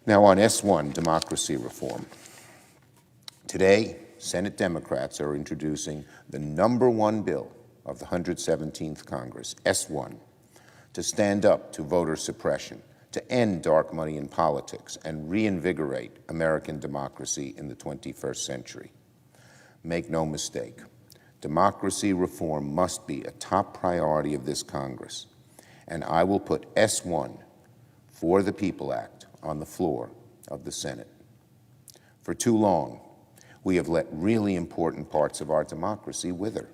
Now on S1, democracy reform. Today, Senate Democrats are introducing the #1 bill of the 117th Congress, S1, to stand up to voter suppression, to end dark money in politics, and reinvigorate American democracy in the 21st century. Make no mistake, democracy reform must be a top priority of this Congress, and I will put S1, For the People Act, on the floor of the Senate. For too long, we have let really important parts of our democracy wither.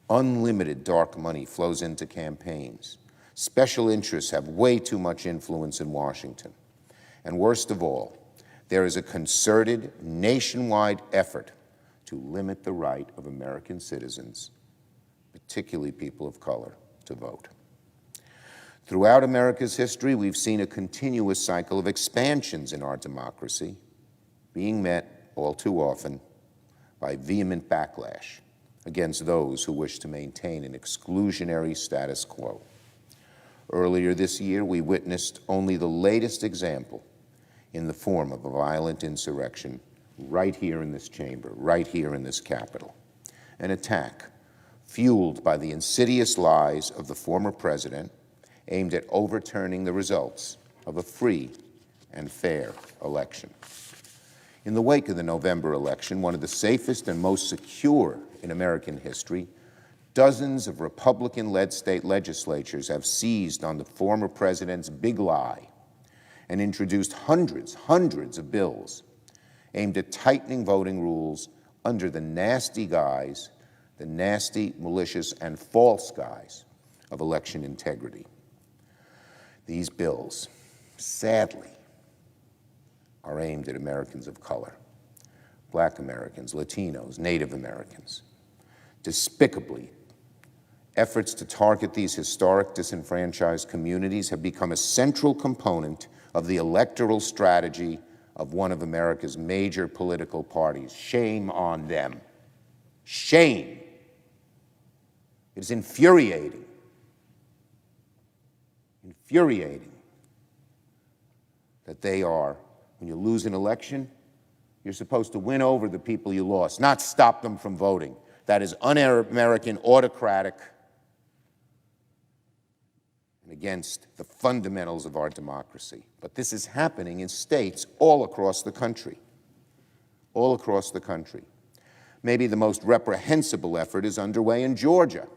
Unlimited dark money flows into campaigns. Special interests have way too much influence in Washington. And worst of all, there is a concerted nationwide effort to limit the right of American citizens, particularly people of color, to vote. Throughout America's history, we've seen a continuous cycle of expansions in our democracy being met all too often by vehement backlash against those who wish to maintain an exclusionary status quo. Earlier this year, we witnessed only the latest example in the form of a violent insurrection right here in this chamber, right here in this Capitol. An attack fueled by the insidious lies of the former president aimed at overturning the results of a free and fair election. In the wake of the November election, one of the safest and most secure in American history, dozens of Republican-led state legislatures have seized on the former president's big lie and introduced hundreds of bills aimed at tightening voting rules under the nasty guise, the nasty, malicious, and false guise of election integrity. These bills, sadly, are aimed at Americans of color, Black Americans, Latinos, Native Americans. Despicably, efforts to target these historic disenfranchised communities have become a central component of the electoral strategy of one of America's major political parties. Shame on them. Shame. It is infuriating. Infuriating that they are, when you lose an election, you're supposed to win over the people you lost, not stop them from voting. That is un-American, autocratic, and against the fundamentals of our democracy. But this is happening in states all across the country. All across the country. Maybe the most reprehensible effort is underway in Georgia,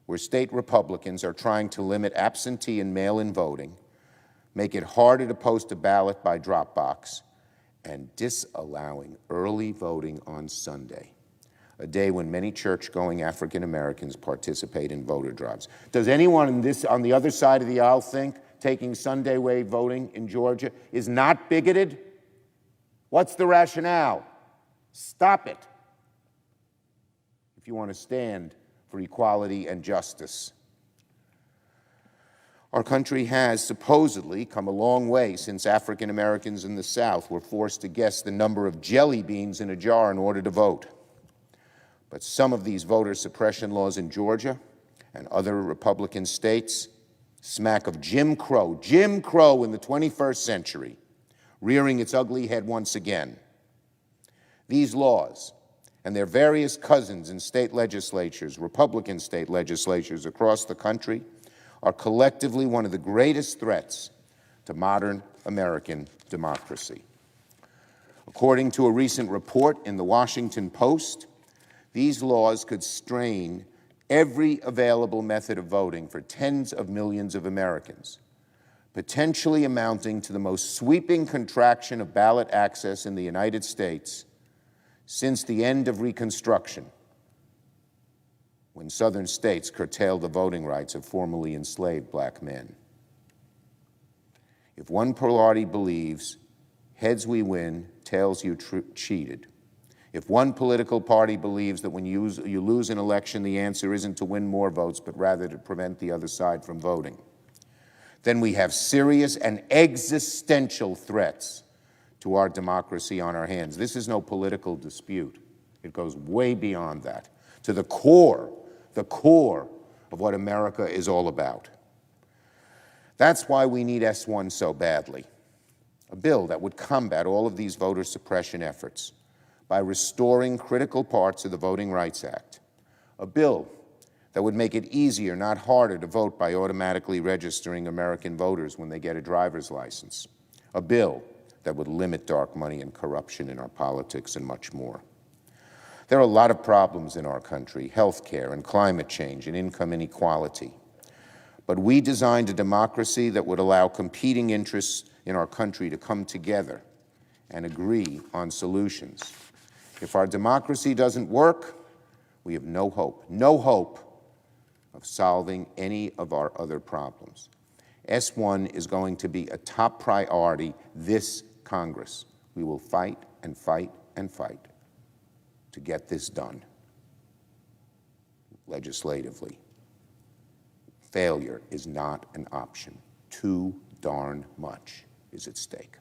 where state Republicans are trying to limit absentee and mail-in voting, make it harder to post a ballot by drop box, and disallowing early voting on Sunday, a day when many church-going African Americans participate in voter drives. Does anyone on the other side of the aisle think taking Sunday way voting in Georgia is not bigoted? What's the rationale? Stop it if you want to stand for equality and justice. Our country has supposedly come a long way since African Americans in the South were forced to guess the number of jelly beans in a jar in order to vote. But some of these voter suppression laws in Georgia and other Republican states smack of Jim Crow in the 21st century, rearing its ugly head once again. These laws and their various cousins in state legislatures, Republican state legislatures across the country, are collectively one of the greatest threats to modern American democracy. According to a recent report in the Washington Post, these laws could strain every available method of voting for tens of millions of Americans, potentially amounting to the most sweeping contraction of ballot access in the United States since the end of Reconstruction, when southern states curtailed the voting rights of formerly enslaved black men. If one party believes heads we win, tails you cheated, if one political party believes that when you lose an election, the answer isn't to win more votes, but rather to prevent the other side from voting, then we have serious and existential threats to our democracy on our hands. This is no political dispute. It goes way beyond that, to the core of what America is all about. That's why we need S1 so badly. A bill that would combat all of these voter suppression efforts by restoring critical parts of the Voting Rights Act. A bill that would make it easier, not harder, to vote by automatically registering American voters when they get a driver's license. A bill that would limit dark money and corruption in our politics and much more. There are a lot of problems in our country: health care and climate change and income inequality. But we designed a democracy that would allow competing interests in our country to come together and agree on solutions. If our democracy doesn't work, we have no hope of solving any of our other problems. S1 is going to be a top priority this Congress. We will fight and fight and fight to get this done legislatively. Failure is not an option. Too darn much is at stake.